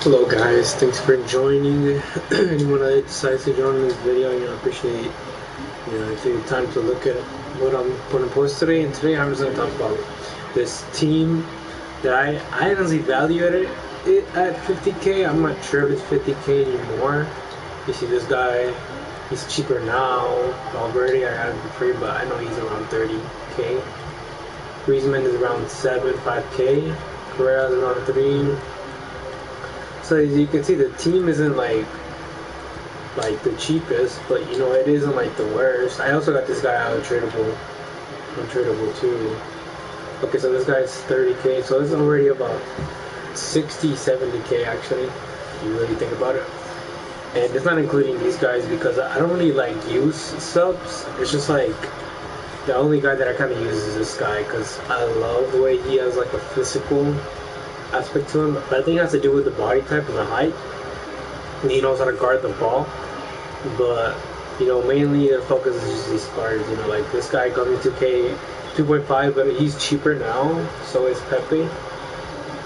Hello guys, thanks for joining. Anyone that decides to join this video, I appreciate taking the time to look at what I'm posting today. And today I'm just gonna talk about this team that I honestly valued it at 50k. I'm not sure if it's 50k anymore. You see this guy, he's cheaper now. Already I had him for free, but I know he's around 30k. Griezmann is around 5k. Correa is around 3. So as you can see, the team isn't like the cheapest, but it isn't like the worst. I also got this guy out of untradeable too. Okay, so this guy's 30k, so it's already about 60-70k actually, if you really think about it. And it's not including these guys because I don't really like use subs. It's just like the only guy that I kind of use is this guy because I love the way he has like a physical aspect to him, but I think it has to do with the body type and the height. And he knows how to guard the ball, but mainly the focus is just these cards. Like this guy got me 2k, 2.5, but he's cheaper now. So is Pepe.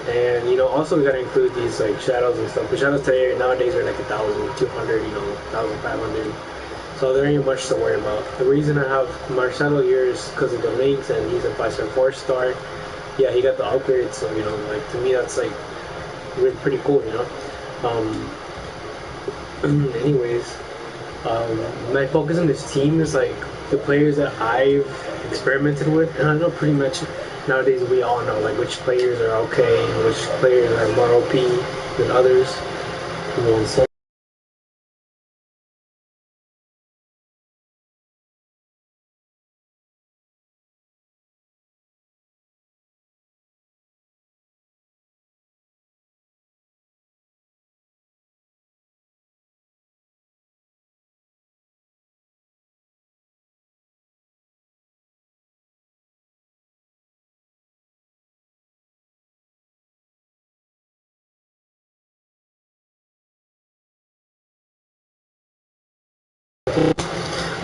And also we gotta include these like shadows and stuff. The shadows today nowadays are like 1,200, 1,500. So there ain't much to worry about. The reason I have Marcelo here is because of the links, and he's a 5-star, 4-star. Yeah, he got the upgrade, so like to me that's like really pretty cool, Anyways, my focus on this team is like the players that I've experimented with, and I know pretty much nowadays we all know like which players are okay and which players are more OP than others. So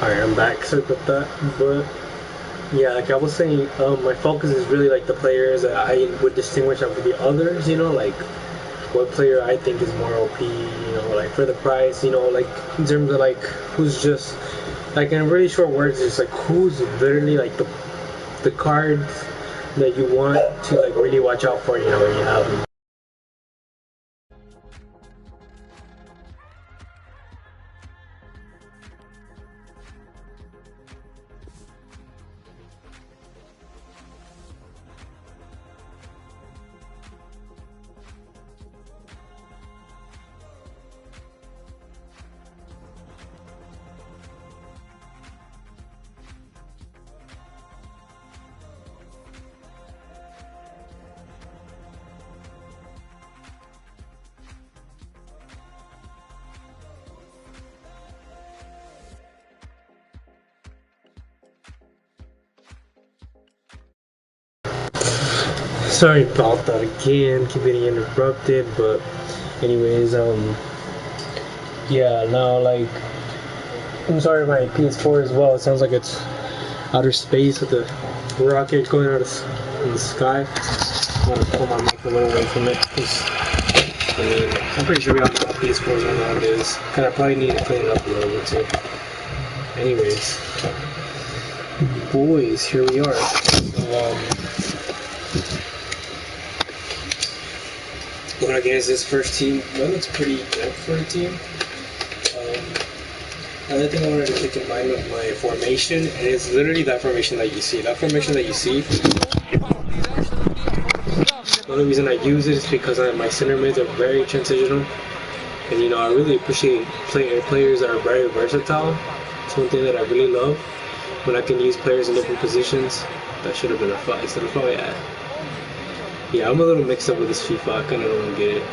alright, I'm back. Sorry about that, but yeah, like I was saying, my focus is really like the players that I would distinguish from the others. Like what player I think is more OP. Like for the price. Like in terms of like who's just like in really short words, just like who's literally like the cards that you want to like really watch out for. When you have them. Sorry about that again, keep getting interrupted, but anyways, yeah, now like, I'm sorry my PS4 as well, it sounds like it's outer space with the rocket going out in the sky. I'm gonna pull my mic a little away from it, because I'm pretty sure we all know what PS4s are nowadays. Kinda probably need to clean it up a little bit too. Anyways, boys, here we are. So, going against this first team, one that's pretty good for a team. Another thing I wanted to keep in mind with my formation, and it's literally that formation that you see. That formation that you see, the only reason I use it is because my center mids are very transitional. And I really appreciate players that are very versatile. It's one thing that I really love, when I can use players in different positions. That should have been a FUT instead of FUT, yeah, I'm a little mixed up with this FIFA, I kinda don't get it.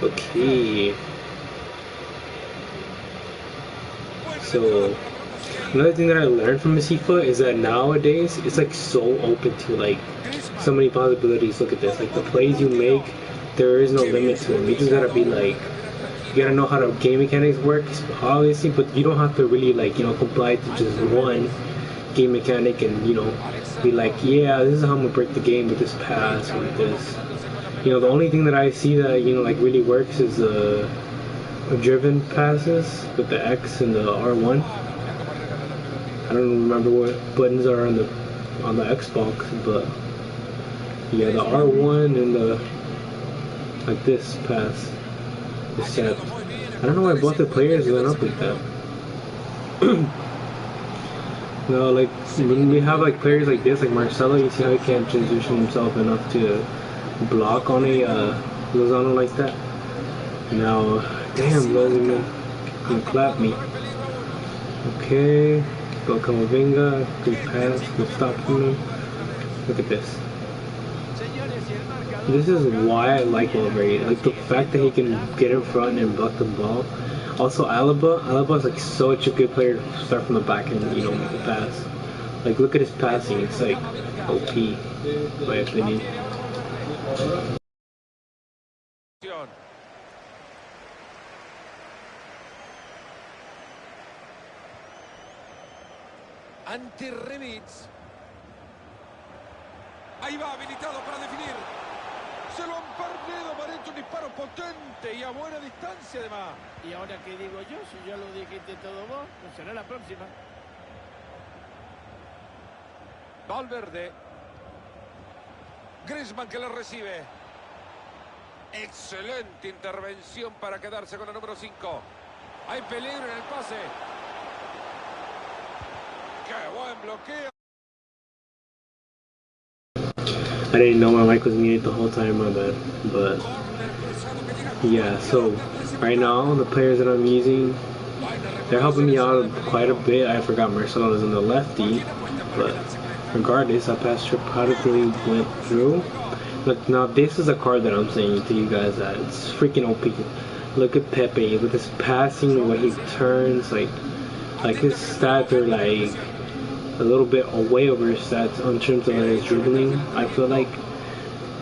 Okay. So, another thing that I learned from this FIFA is that nowadays, it's like so open to like, so many possibilities. Look at this, like the plays you make, there is no limit to them. You just gotta be like, you gotta know how the game mechanics work, obviously, but you don't have to really like, comply to just one game mechanic and be like, yeah, this is how I'm gonna break the game with this pass or with this. You know, the only thing that I see that, you know, like really works is driven passes with the X and the R1. I don't remember what buttons are on the Xbox, but yeah, the R1 and the like this pass is set. I don't know why both the players went up like that. No, like when we have like players like this, like Marcelo, you see how he can't transition himself enough to block on a Lozano like that. Now, damn, Lozano can clap me. Okay, go Camavinga, good pass, good stop from him. Look at this. This is why I like Valverde. Like the fact that he can get in front and block the ball. Also, Alaba's like such a good player to start from the back and, you know, make a pass. Like look at his passing. It's like OP, in my opinion. Anti-remits. Ahí va, habilitado para definir. Se lo han perdido, me ha hecho un disparo potente y a buena distancia además. Y ahora qué digo yo, si ya lo dijiste todo vos, pues será la próxima. Valverde. Griezmann que le recibe. Excelente intervención para quedarse con el número 5. Hay peligro en el pase. ¡Qué buen bloqueo! I didn't know my mic was muted the whole time, my bad. But yeah, so right now the players that I'm using, they're helping me out quite a bit. I forgot Marcelo is on the lefty, but regardless, I passed practically went through. Look, now this is a card that I'm saying to you guys that it's freaking OP. Look at Pepe with his passing, the way he turns, like his stats are like a little bit way over his stats in terms of his dribbling. I feel like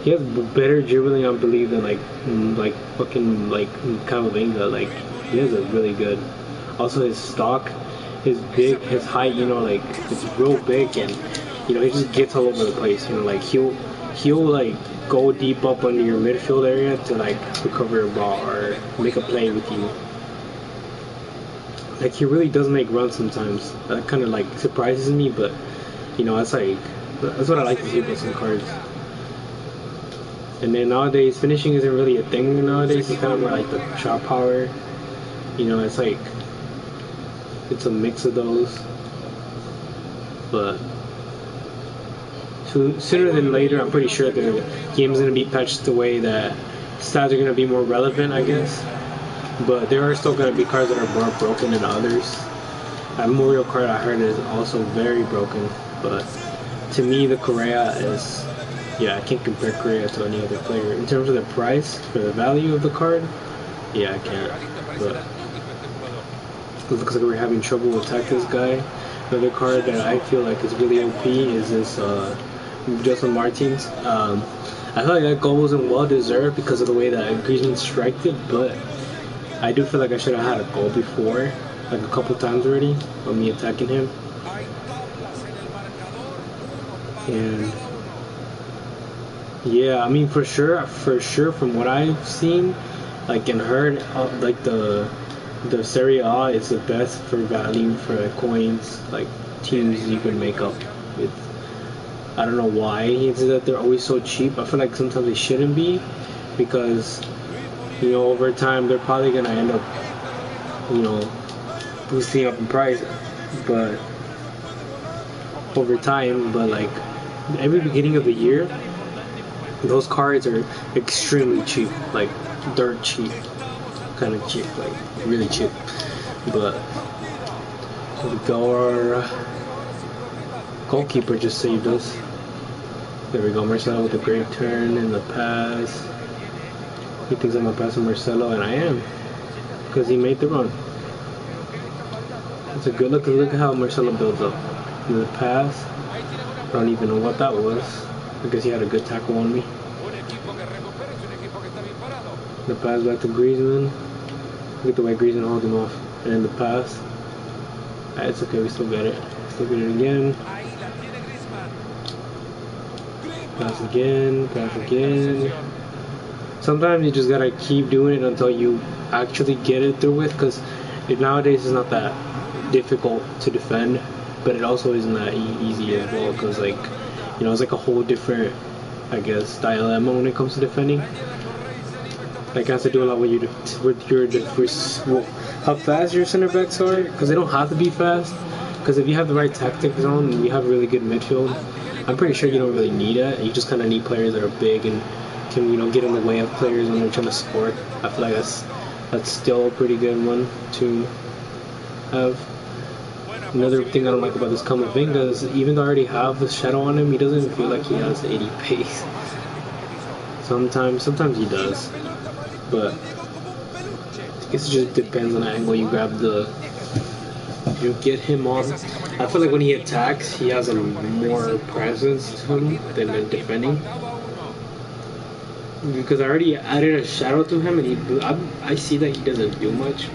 he has better dribbling, I believe, than like fucking like Camavinga. Like he has a really good. Also his stock, his big, his height. You know, like it's real big, and you know he just gets all over the place. You know, like he'll like go deep up under your midfield area to like recover a ball or make a play with you. Like he really does make runs sometimes. That kind of like surprises me, but you know that's what I like to see about some cards. And then nowadays finishing isn't really a thing nowadays. It's kind of more like the shot power. You know, it's like it's a mix of those. But sooner than later, I'm pretty sure the game's gonna be patched the way that stats are gonna be more relevant, I guess. But there are still going to be cards that are more broken than others. That Memorial card I heard is also very broken. But to me, the Correa is... Yeah, I can't compare Correa to any other player. In terms of the price, for the value of the card, yeah, I can't. But it looks like we're having trouble with this guy. Another card that I feel like is really OP is this Justin Martins. I feel like that goal wasn't well deserved because of the way that Griezmann striked it, but I do feel like I should have had a goal before, like a couple times already, of me attacking him. And yeah, I mean for sure, from what I've seen, like and heard, like the Serie A is the best for value for coins, like teams you can make up with. I don't know why it's that they're always so cheap. I feel like sometimes they shouldn't be, because you know, over time they're probably gonna end up, you know, boosting up in price, but over time, but like every beginning of the year, those cards are extremely cheap, like dirt cheap, kind of cheap, like really cheap. But our goalkeeper just saved us. There we go, Marcelo with a great turn in the pass. He thinks I'm gonna pass him Marcelo, and I am, because he made the run. It's a good look. Look at how Marcelo builds up. In the pass, I don't even know what that was. I guess he had a good tackle on me. The pass back to Griezmann. Look at the way Griezmann holds him off. And in the pass, it's okay. We still got it. Still get it again. Pass again. Pass again. sometimes you just gotta keep doing it until you actually get it through with, because nowadays it's not that difficult to defend, but it also isn't that easy as well, because like, you know, it's like a whole different, I guess, dilemma when it comes to defending. Like, it has to do a lot with how fast your center backs are, because they don't have to be fast. Because if you have the right tactics on and you have really good midfield, I'm pretty sure you don't really need it. You just kind of need players that are big and can, you know, get in the way of players when they're trying to score. I feel like that's still a pretty good one to have. Another thing I don't like about this Camavinga is, even though I already have the shadow on him, he doesn't feel like he has 80 pace. Sometimes he does, but I guess it just depends on the angle you get him on. I feel like when he attacks, he has a more presence to him than in defending. Because I already added a shadow to him, and I see that he doesn't do much,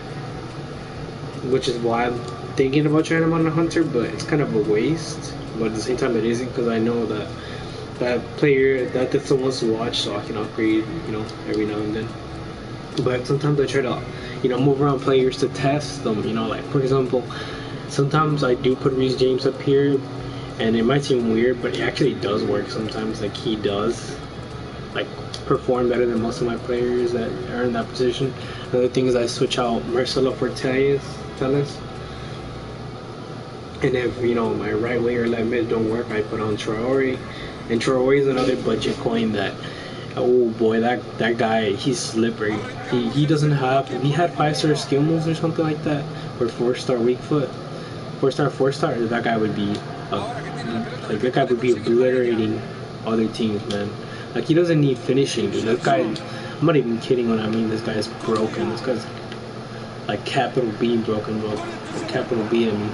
which is why I'm thinking about trying him on a hunter, but it's kind of a waste. But at the same time, it isn't, because I know that player that someone wants to watch, so I can upgrade, you know, every now and then. But sometimes I try to, you know, move around players to test them. You know, like for example, sometimes I do put Reece James up here, and it might seem weird, but it actually does work sometimes. Like, he does like perform better than most of my players that are in that position. Another thing is I switch out Marcelo for Teles. And if, you know, my right wing or left mid don't work, I put on Traore. And Traore is another budget coin that, oh boy, that guy, he's slippery. He doesn't have, if he had 5-star skill moves or something like that, or 4-star weak foot, 4-star, that guy would be obliterating other teams, man. Like, he doesn't need finishing, dude. That guy, I'm not even kidding when I mean this guy's broken. This guy's like capital B broken, bro. Like, capital B, I mean.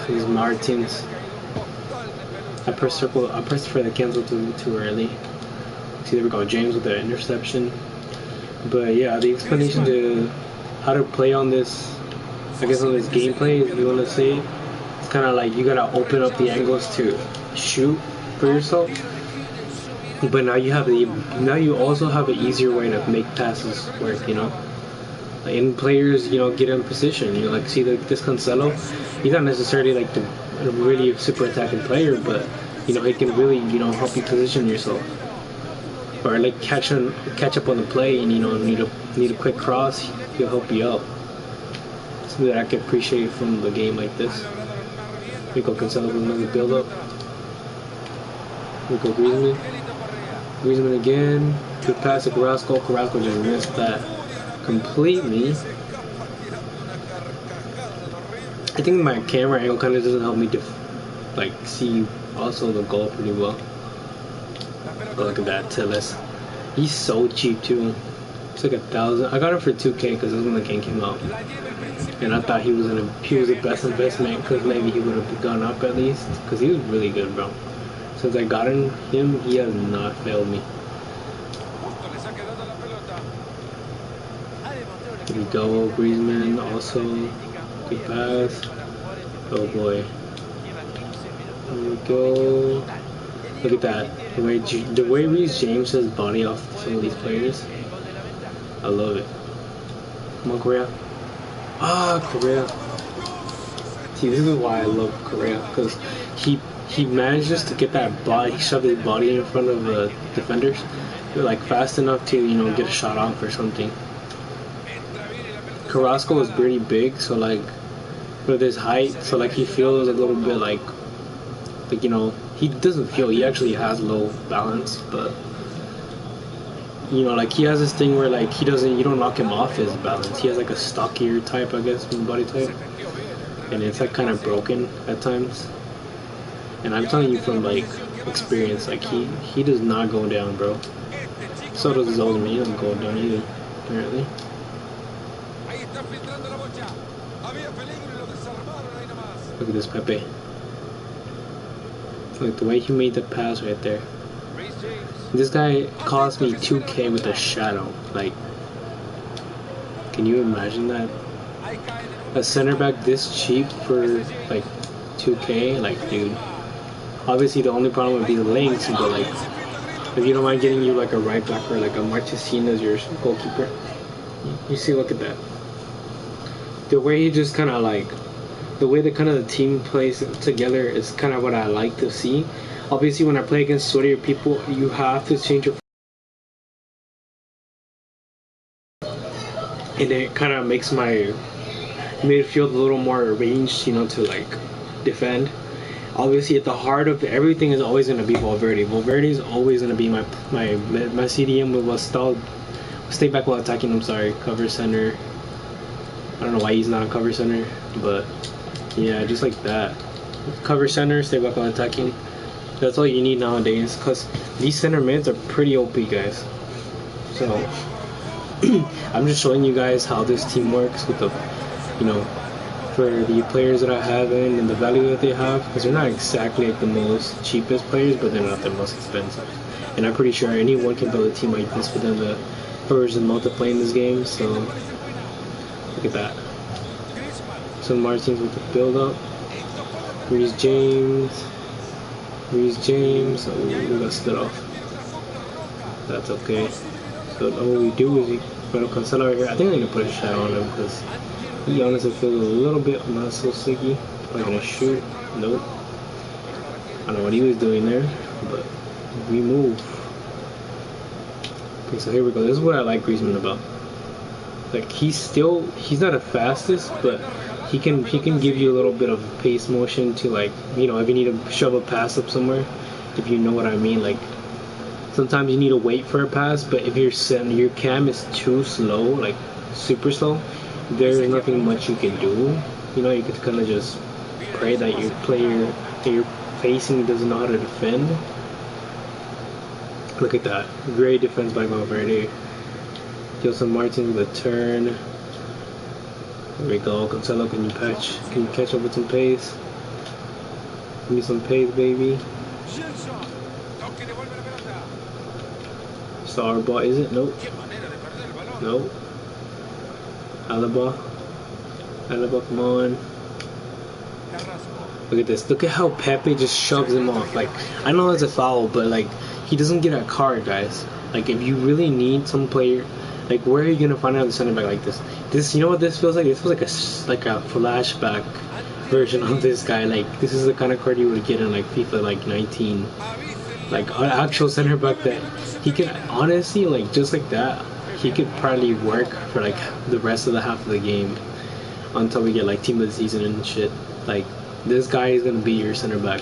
These Martins. I pressed for the cancel too early. See, there we go, James with the interception. But yeah, the explanation to how to play on this, I guess on this gameplay, if you want to say, it's kind of like you gotta open up the angles to shoot for yourself. But now you also have an easier way to make passes work, you know. And players, you know, get in position. You know, like, see this Cancelo, he's not necessarily like the really super attacking player, but you know, he can really, you know, help you position yourself, or like catch up on the play, and you know, need a quick cross, he'll help you out. Something that I can appreciate from the game like this. We go Cancelo with another build up. We go Griezmann again. Good pass to Carrasco. Carrasco just missed that completely. I think my camera angle kind of doesn't help me see also the goal pretty well. But look at that, Tillis. He's so cheap too. It's like 1,000. I got him for 2K because this was when the game came out, and I thought he was the best investment, because maybe he would have gone up at least, because he was really good, bro. Since I got him, he has not failed me. Here we go, Griezmann also. Good pass. Oh boy. Here we go. Look at that. The way Reece James has body off some of these players. I love it. Come on, Correa. Correa. See, this is why I love Correa, because he manages to get that body, shove his body in front of the defenders, like fast enough to, you know, get a shot off or something. Carrasco is pretty big, so like with his height, so like he feels a little bit like you know, he doesn't feel, he actually has low balance, but you know, like he has this thing where like you don't knock him off his balance. He has like a stockier type, I guess, body type, and it's like kind of broken at times. And I'm telling you from like experience, like he does not go down, bro. So does his older man. He doesn't go down either, apparently. Look at this Pepe. Like the way he made the pass right there. This guy cost me 2K with a shadow. Like, can you imagine that? A center back this cheap for like 2K? Like, dude. Obviously the only problem would be the links, but like, If you don't mind getting you like a right back or like a Marchesín as your goalkeeper. You see, look at that. The way he just kind of like, the way the kind of the team plays together is kind of what I like to see. Obviously, when I play against sweatier people, you have to change your, and it kind of makes my midfield a little more arranged, you know, to like defend. Obviously, at the heart of everything is always going to be Valverde. Valverde is always going to be my CDM with stay back while attacking. I'm sorry, cover center. I don't know why he's not a cover center, but yeah, just like that. Cover center, stay back while attacking. That's all you need nowadays, because these center mids are pretty OP, guys. So I'm just showing you guys how this team works with the, you know, for the players that I have in and the value that they have, because they're not exactly like the most cheapest players, but they're not the most expensive. And I'm pretty sure anyone can build a team like this within the version multiplayer in this game. So look at that. So Martins with the build up. Reece James. Oh, we got stood off. That's okay. So what we do is we put a Cancelo right here. I think I'm gonna put a shot on him because he honestly feels a little bit not so sticky. Probably gonna shoot. Nope. I don't know what he was doing there, but we move. Okay, so here we go. This is what I like Griezmann about. Like he's not the fastest, but he can give you a little bit of pace motion to, like, you know, if you need to shove a pass up somewhere, if you know what I mean. Like sometimes you need to wait for a pass, but if your cam is too slow, like super slow, there's nothing much you can do. You know, you could kind of just pray that your player that you're facing doesn't know how to defend. Look at that, great defense by Valverde. Joseph Martin with a turn. There we go. Cancelo, can you catch up with some pace? Give me some pace, baby. Star ball, is it? Nope. Nope. Alaba, come on. Look at this. Look at how Pepe just shoves him off. Like, I know that's a foul, but like, he doesn't get a card, guys. Like, if you really need some player, like, where are you gonna find out the center back like this? This, you know what this feels like? This feels like a flashback version of this guy. Like, this is the kind of card you would get in like FIFA like 19. Like an actual center back that he can honestly, like, just like that, he could probably work for like the rest of the half of the game until we get like team of the season and shit. Like, this guy is gonna be your center back.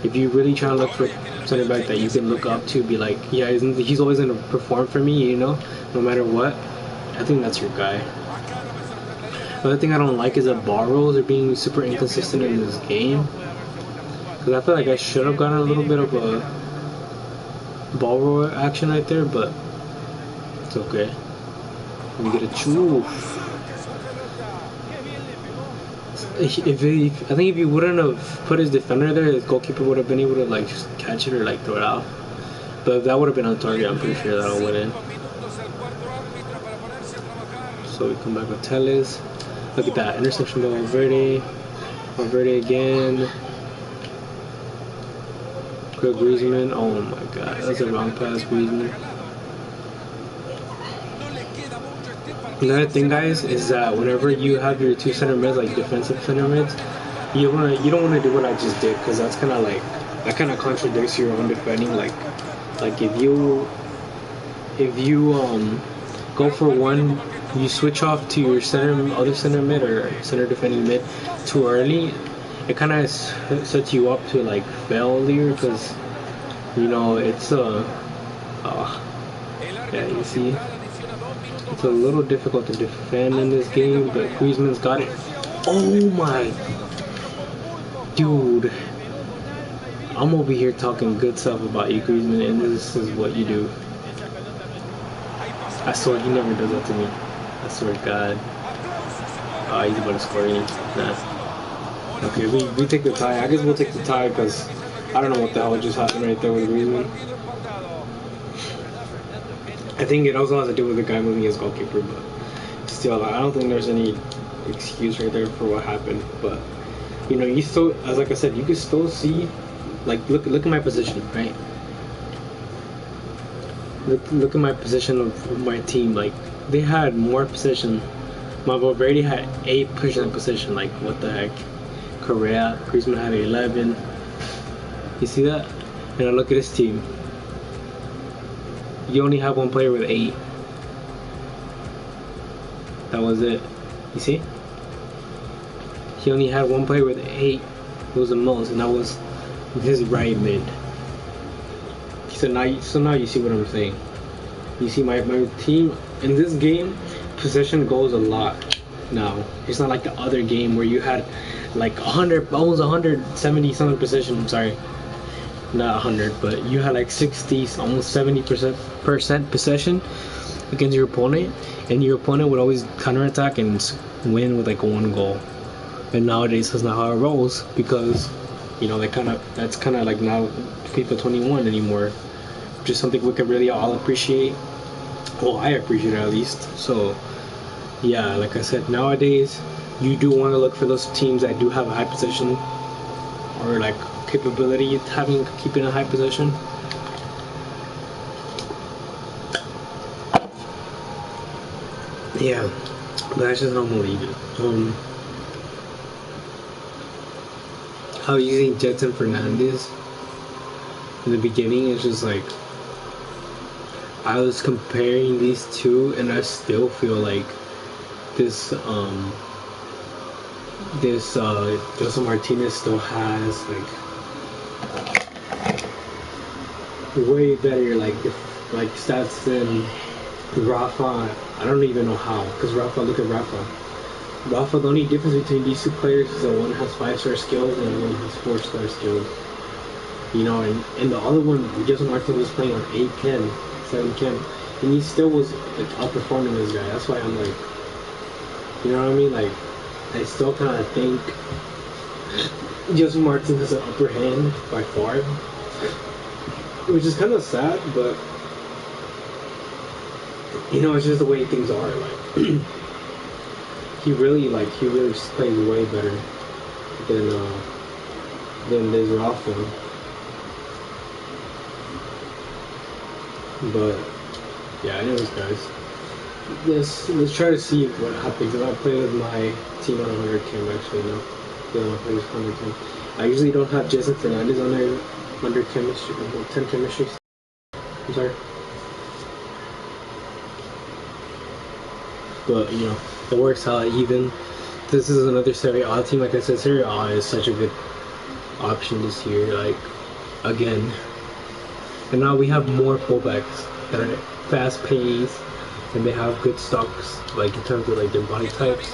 If you really try to look for center back that you can look up to, be like, yeah, he's always gonna perform for me, you know, no matter what, I think that's your guy. The other thing I don't like is that ball rolls are being super inconsistent in this game, because I feel like I should have gotten a little bit of a ball roll action right there, but it's okay. Let me get a choof. I think if you wouldn't have put his defender there, his goalkeeper would have been able to like just catch it or like throw it out. But if that would have been on target, I'm pretty sure that'll win in. So we come back with Telles. Look at that interception by Valverde. Valverde again. Good Griezmann. Oh my god, that's a wrong pass, Griezmann. Another thing, guys, is that whenever you have your two center mids, like defensive center mids, you don't want to do what I just did, because that's kind of like, that kind of contradicts your own defending. Like if you go for one, you switch off to your other center mid or center defending mid too early, it kind of sets you up to like failure, because you know it's yeah, you see. It's a little difficult to defend in this game, but Griezmann's got it. Oh my dude, I'm over here talking good stuff about you, Griezmann, and this is what you do. I swear he never does that to me. I swear to God. Oh, he's about to score. Nah. Okay, we take the tie. I guess we'll take the tie because I don't know what the hell just happened right there with Griezmann. I think it also has to do with the guy moving his goalkeeper, but still, I don't think there's any excuse right there for what happened. But you know, you still, as like I said, you can still see, like, look at my position, right? Look at my position of my team. Like, they had more possession. My Valverde had 8% possession. Like, what the heck? Correa, Griezmann had 11. You see that? And now look at his team. You only have one player with 8. That was it. You see? He only had one player with 8. It was the most, and that was his right mid. So now you see what I'm saying. You see my team in this game, possession goes a lot now. It's not like the other game where you had like 100, almost 170 something possession. I'm sorry, not 100, but you had like 60, almost 70% possession against your opponent, and your opponent would always counterattack and win with like 1 goal. And nowadays that's not how it rolls, because you know that's kind of like now FIFA 21 anymore, which is something we could really all appreciate. Well, I appreciate it at least. So yeah, like I said, nowadays you do want to look for those teams that do have a high possession, or like capability of keeping a high possession. Yeah, but that's just how I'm gonna leave it. How using Jetson Fernandez in the beginning is just like, I was comparing these two, and I still feel like this Joseph Martinez still has like way better like stats than Rafa. I don't even know how, because look at Rafa. The only difference between these two players is that one has 5-star skills and one has 4-star skills. You know, and the other one, Joseph Martinez was playing on 8 chem, 7 chem, and he still was like outperforming this guy. That's why I'm like, you know what I mean? Like, I still kind of think Joseph Martinez has an upper hand by far, which is kind of sad, but you know, it's just the way things are. Like, he really plays way better than this Rafa. But yeah, anyways, guys, let's try to see what happens. If I play with my team on 100 chem, actually no, yeah, I play with 100 chem. I usually don't have Jason Fernandez on there under chemistry, 10 chemistry. I'm sorry. But you know, it works out even. This is another Serie A team. Like I said, Serie A is such a good option this year. Like, again, and now we have more fullbacks that are fast paced, and they have good stocks. Like in terms of like their body types.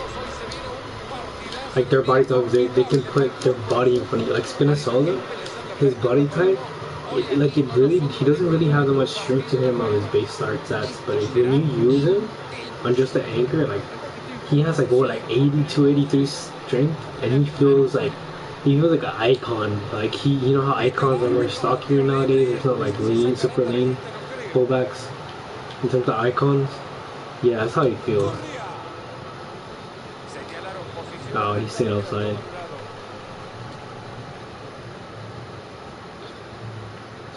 Like their body types, they can put their body in front of you. Like Spinazzola, his body type, he doesn't really have that much strength to him on his base start stats. But if when you use him on just the anchor, like he has like 82, 83 strength, and he feels like an icon. Like you know how icons are more stockier nowadays. It's not like super lean fullbacks in terms of icons. Yeah, that's how he feels. Oh, he stayed outside.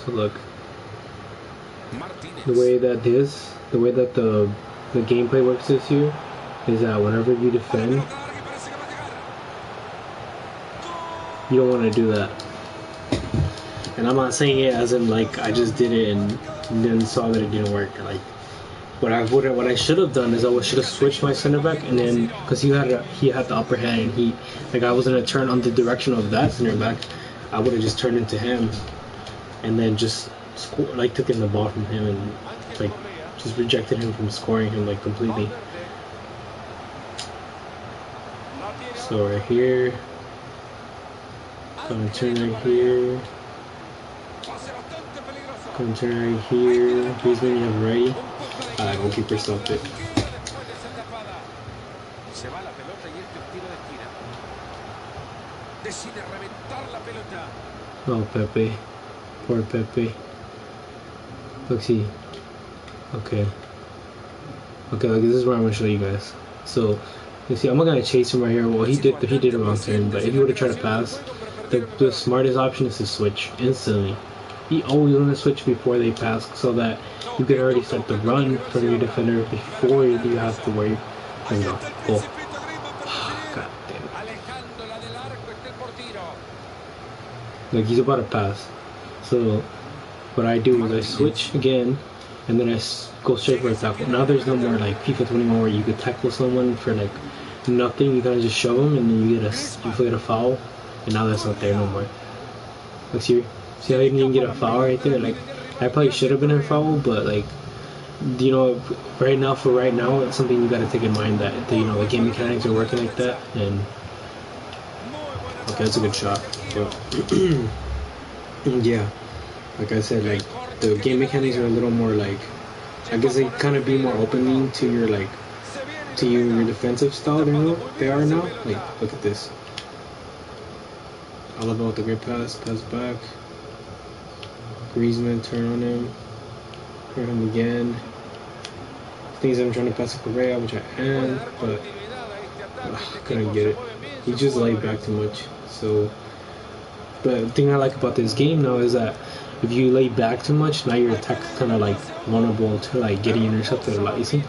So look, the way that the gameplay works this year is that whenever you defend, you don't want to do that. And I'm not saying it as in like I just did it and then saw that it didn't work. Like what I should have done is I should have switched my center back, and then because he had the upper hand, and I was gonna turn on the direction of that center back, I would have just turned into him, and then just took in the ball from him and like just rejected him from scoring him like completely. So right here, gonna turn right here. Gonna turn right here. Griezmann, you have ready. Goalkeeper stopped it. Oh, Pepe. Poor Pepe. Look, see. Okay, look, this is where I'm gonna show you guys. So, you see, I'm not gonna chase him right here. Well, he did a wrong turn, but if you were to try to pass, the smartest option is to switch instantly. You always want to switch before they pass so that you can already start the run for your defender before you have to worry. There we go. Goal. God damn it. Like he's about to pass. So what I do is I switch again and then I go straight for a tackle. Now there's no more like FIFA 21 where you could tackle someone for like nothing. You kind of just shove them and then you get a foul. And now that's not there no more. Like see how you didn't get a foul right there? Like I probably should have been a foul, but like you know, right now it's something you got to take in mind that the game mechanics are working like that. And okay, that's a good shot. But yeah, like I said, like the game mechanics are a little more like, I guess they kind of be more opening to your your defensive style. They are now. Like look at this. All about the great pass back. Griezmann turn on him. Turn him again. Things I'm trying to pass to Correa, which I am, but couldn't get it. He just laid back too much. So, but the thing I like about this game now is that if you lay back too much, now your attack is kind of like vulnerable to like getting intercepted a lot. You see?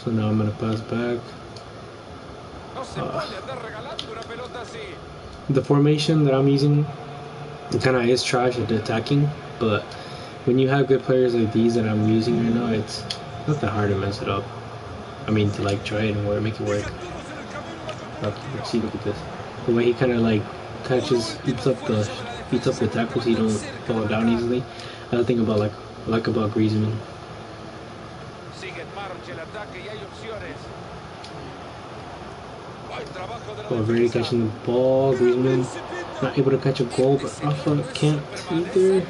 So now I'm gonna pass back. The formation that I'm using, it kind of is trash at attacking, but when you have good players like these that I'm using right now, it's not that hard to mess it up. I mean, to like try it and make it work. See, look at this. The way he kind of like catches, beats up the tackles, so you don't fall down easily. Another thing about about Griezmann. Already catching the ball. Griezmann not able to catch a goal, but Rafa can't either.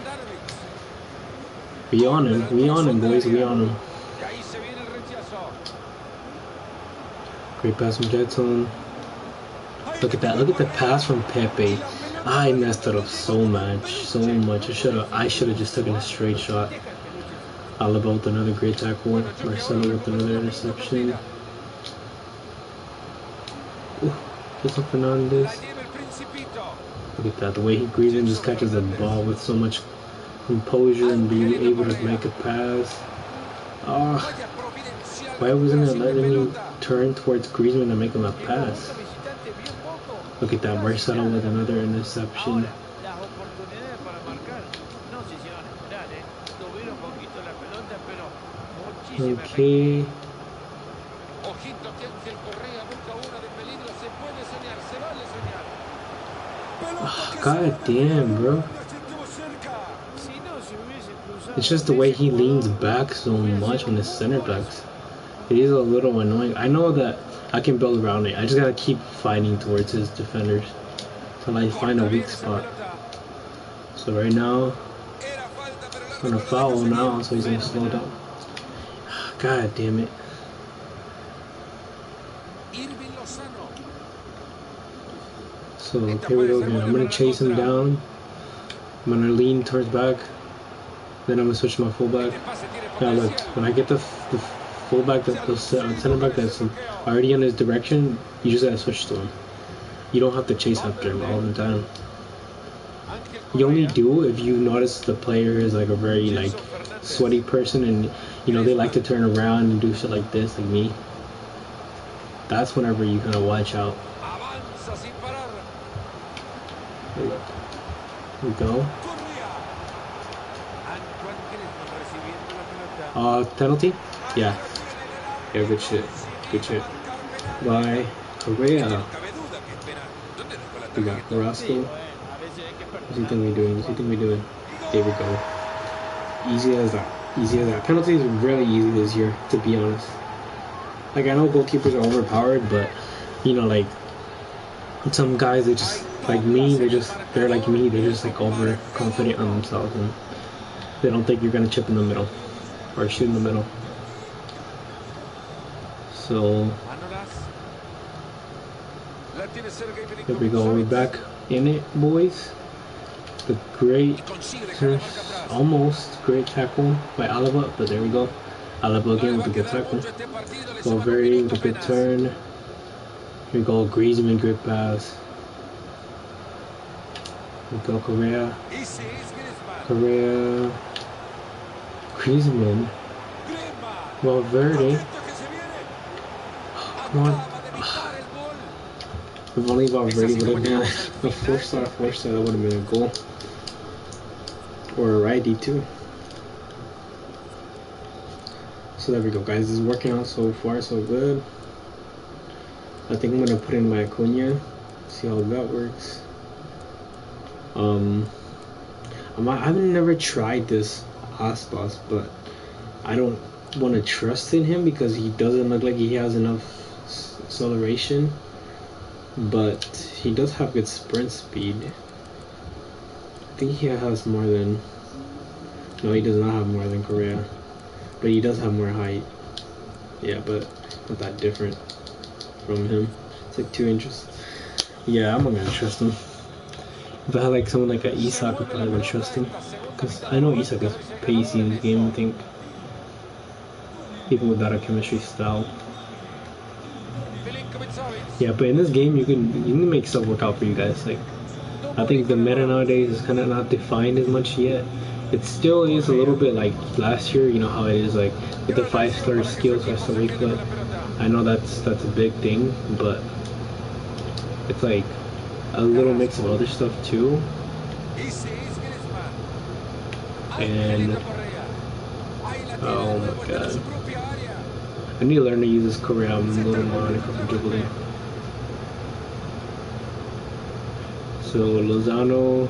We on him, boys, we on him. Great pass from Jetson. Look at that, look at the pass from Pepe. I messed it up so much. I should have just taken a straight shot. Alaba with another great tackle. Marcelo with another interception. Jason Fernandez. Look at that, the way Griezmann just catches the ball with so much composure and being able to make a pass. Why wasn't it letting me turn towards Griezmann to make him a pass? Look at that, Marcelo with another interception. Okay. God damn, bro. It's just the way he leans back so much on his center backs. It is a little annoying. I know that I can build around it. I just gotta keep fighting towards his defenders till I find a weak spot. So right now, I'm gonna foul now, so he's gonna slow down. God damn it. So here we go again. I'm gonna chase him down. I'm gonna lean towards back. Then I'm gonna switch to my fullback. Now look, when I get the fullback, the center back that's already in his direction, you just gotta switch to him. You don't have to chase after him all the time. You only do if you notice the player is like a very like sweaty person, and they like to turn around and do shit like this, like me. That's whenever you kind of watch out. Here we go. Penalty? Yeah. Yeah, good shit. Good shit. By Correa. We got Carrasco. What's he think we're doing? There we go. Easy as that. Penalty is really easy this year, to be honest. Like, I know goalkeepers are overpowered, but, like, some guys, they just, like me, they're like me, they're just, like, overconfident on themselves, and they don't think you're gonna chip in the middle, or shoot in the middle. So, here we go, we're back in it, boys. The almost great tackle by Alaba, but there we go. Alaba again with a good tackle. Valverde with a good turn. Here we go, Griezmann, good pass. We go Korea. Ese es Griezmann. Korea. Griezmann. Griezmann. Valverde. Atento que se viene. Come on. Acaba de evitar el gol. If only Valverde would have been a 4-star, that would have been a goal. Or a righty too. So there we go, guys. This is working out so far, so good. I think I'm gonna put in my Acuna, see how that works. I've never tried this Aspas, but I don't want to trust in him because he doesn't look like he has enough acceleration. But he does have good sprint speed. I think he has more than. No, he does not have more than Correa. But he does have more height. Yeah, but not that different from him. It's like 2 inches. Yeah, I'm not gonna trust him. If I had like someone like a Isak, I probably would trust him. Because I know Isak is pacey in this game, I think. Even without a chemistry style. Yeah, but in this game you can make stuff work out for you guys. Like, I think the meta nowadays is kinda not defined as much yet. It still is a little bit like last year, you know how it is like with the 5-star skills or stuff like that. I know that's a big thing, but it's like a little mix of other stuff too. And oh my god, I need to learn to use this Korea a little more when it comes to dribbling. So Lozano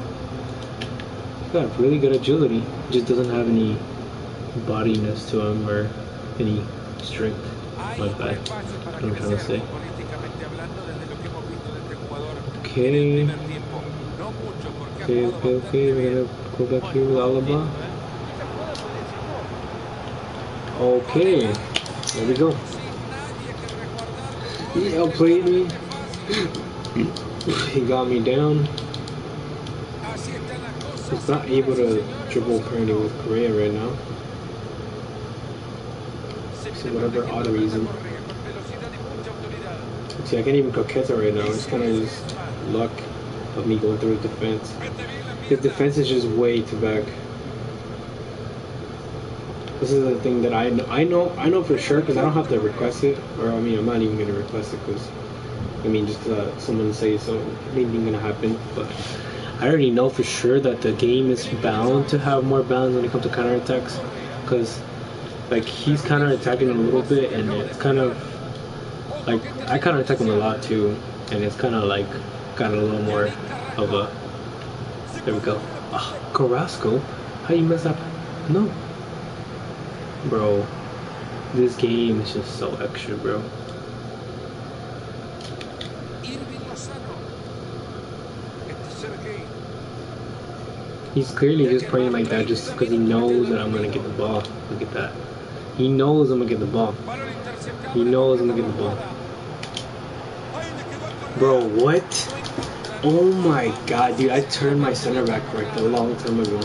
got really good agility, just doesn't have any bodiness to him or any strength. My bad. What I'm trying to say. Okay. Okay. We're gonna go back here with Alaba. Okay. There we go. He outplayed me. He got me down. He's not able to dribble apparently with Correa right now. So whatever odd reason. See, I can't even Coqueta right now. It's kind of just luck of me going through his defense. His defense is just way too back. This is the thing that I know for sure because I don't have to request it, or I mean I'm not even gonna request it because I mean just someone say so anything gonna happen, but I already know for sure that the game is bound to have more balance when it comes to counterattacks, because like he's counterattacking a little bit and it's kind of like I counterattack him a lot too, and it's kind of like got a little more of a. There we go. Oh, Carrasco, how you mess up? No. Bro, this game is just so extra, bro. He's clearly just playing like that just because he knows that I'm gonna get the ball. Look at that. He knows I'm gonna get the ball. He knows I'm gonna get the ball. Bro, what? Oh my god, dude, I turned my center back correct a long time ago.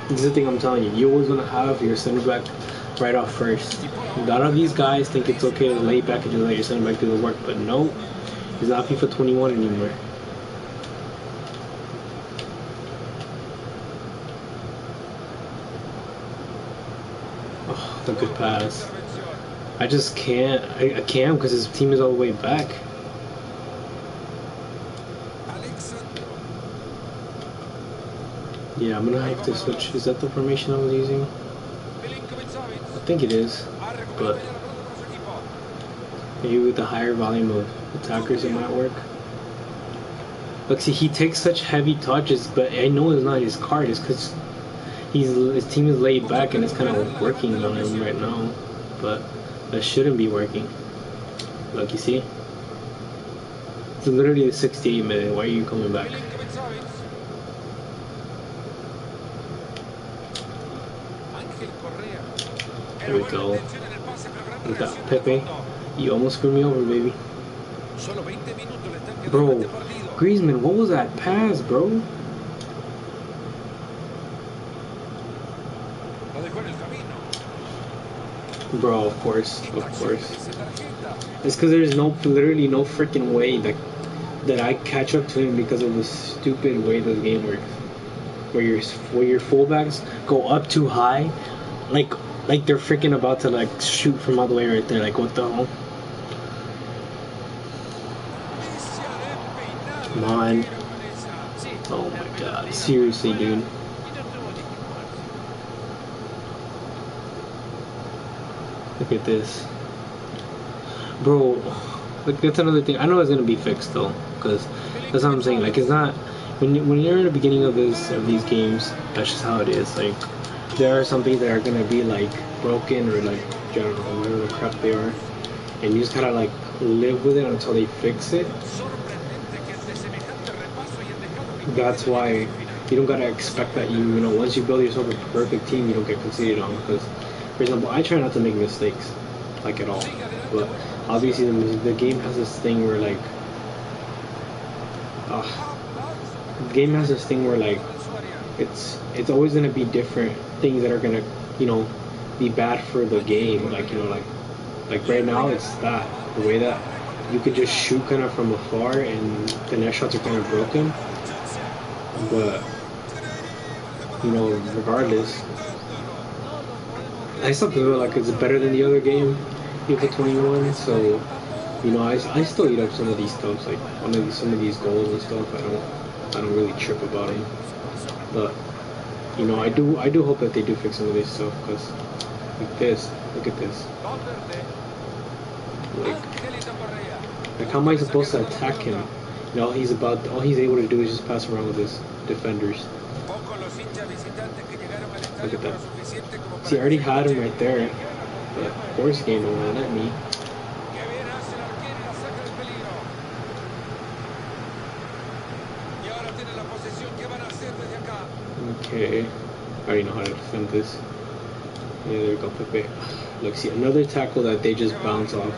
This is the thing I'm telling you. You always want to have your center back right off first. A lot of these guys think it's okay to lay back and just let your center back do the work, but no, he's not FIFA 21 anymore. Oh, the good pass. I just can't. I can't because his team is all the way back. Yeah, I'm gonna have to switch. Is that the formation I was using? I think it is, but maybe with the higher volume of attackers it might work. Look, see, he takes such heavy touches, but I know it's not his card. It's because his team is laid back and it's kind of working on him right now, but that shouldn't be working. Look, you see? It's literally the 68 minute. Why are you coming back? There we go. Look at that, Pepe. You almost screwed me over, baby. Bro, Griezmann, what was that pass, bro? Bro, of course. It's because there's literally no freaking way that that I catch up to him because of the stupid way this game works, where your fullbacks go up too high, like they're freaking about to like shoot from all the way right there. Like what the hell? Come on! Oh my god! Seriously, dude. Look at this, bro. Like that's another thing. I know it's gonna be fixed though, because that's what I'm saying. Like it's not when you're in the beginning of these games. That's just how it is. Like there are some things that are gonna be like broken or like I don't know whatever the crap they are, and you just gotta like live with it until they fix it. That's why you don't gotta expect that you know once you build yourself a perfect team, you don't get conceded on. Because for example, I try not to make mistakes like at all, but obviously the game has this thing where like the game has this thing where like it's always gonna be different things that are gonna be bad for the game, like like right now it's that the way that you could just shoot kind of from afar and the net shots are kind of broken, but regardless I still feel like it's better than the other game, FIFA 21. So, I still eat up some of these stuff, like some of these goals and stuff. I don't really trip about them, but I do hope that they do fix some of this stuff, because like this, look at this, like how am I supposed to attack him? All he's able to do is just pass around with his defenders. Look at that. See, I already had him right there, but horse game don't want to let me. Okay, I already know how to defend this. Yeah, there we go, Pepe. Look, see, another tackle that they just bounce off.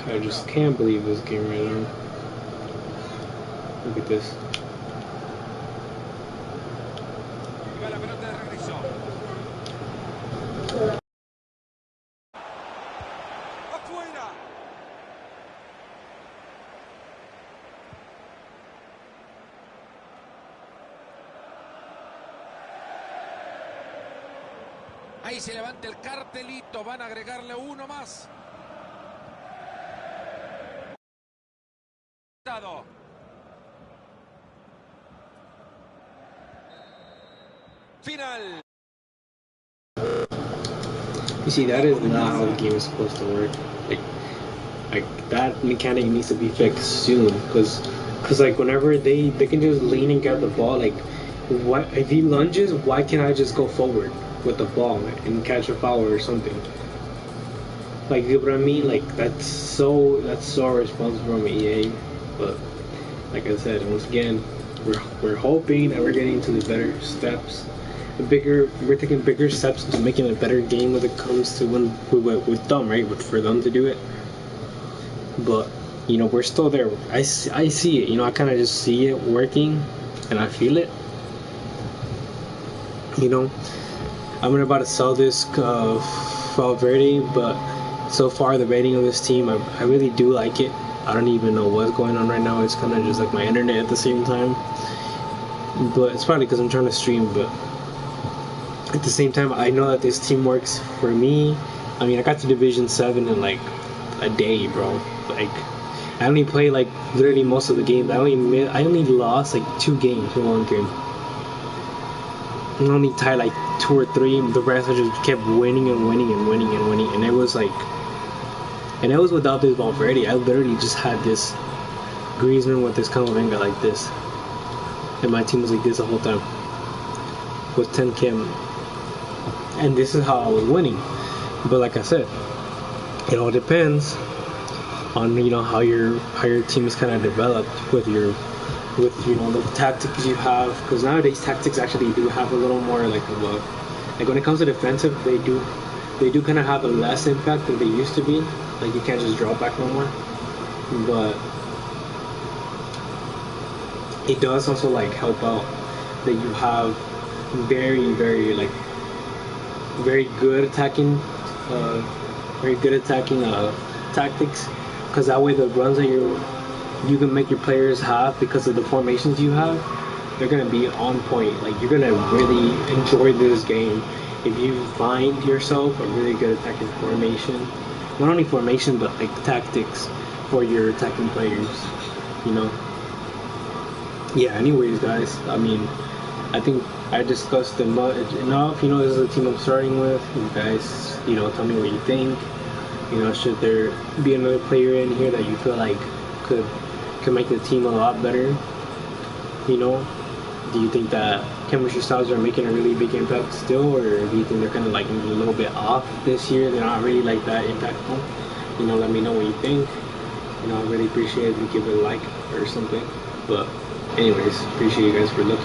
I just can't believe this game right now. Look at this. Ahí se levanta el cartelito, van a agregarle uno más. Final. You see, that is not how the game is supposed to work. Like that mechanic needs to be fixed soon, because like whenever they can just lean and get the ball, like what if he lunges, why can't I just go forward with the ball and catch a foul or something? Like, you know what I mean? Like that's so irresponsible from EA. But like I said, once again, we're hoping that we're getting to the better steps. We're taking bigger steps to making a better game when it comes to with them, right? For them to do it. But we're still there. I see it. I kind of just see it working, and I feel it. I'm about to sell this Valverde, but so far the rating of this team, I really do like it. I don't even know what's going on right now. It's kind of just like my internet at the same time. But it's probably because I'm trying to stream, but at the same time, I know that this team works for me. I mean, I got to Division 7 in like a day, bro. Like, I only played like literally most of the games. I only lost like 2 games in one game. I only tied like 2 or 3. The rest I just kept winning and winning and winning and winning. And it was without this Valverde. I literally just had this Griezmann with this Camavinga like this. And my team was like this the whole time. With 10 Kim. And this is how I was winning. But like I said, it all depends on how your team is kind of developed with the tactics you have, because nowadays tactics actually do have a little more like when it comes to defensive, they do kind of have a less impact than they used to be. Like, you can't just draw back no more, but it does also like help out that you have very good attacking, uh, tactics, because that way the runs that you can make your players have because of the formations you have, they're gonna be on point. Like you're gonna really enjoy this game if you find yourself a really good attacking formation. Not only formation, but like tactics for your attacking players. You know. Yeah. Anyways, guys. I mean, I think I discussed enough. You know, this is the team I'm starting with. You guys, you know, tell me what you think. You know, should there be another player in here that you feel like could make the team a lot better? You know, do you think that chemistry styles are making a really big impact still, or do you think they're kind of like a little bit off this year? They're not really like that impactful. You know, let me know what you think. You know, I really appreciate if you give it a like or something. But anyways, appreciate you guys for looking.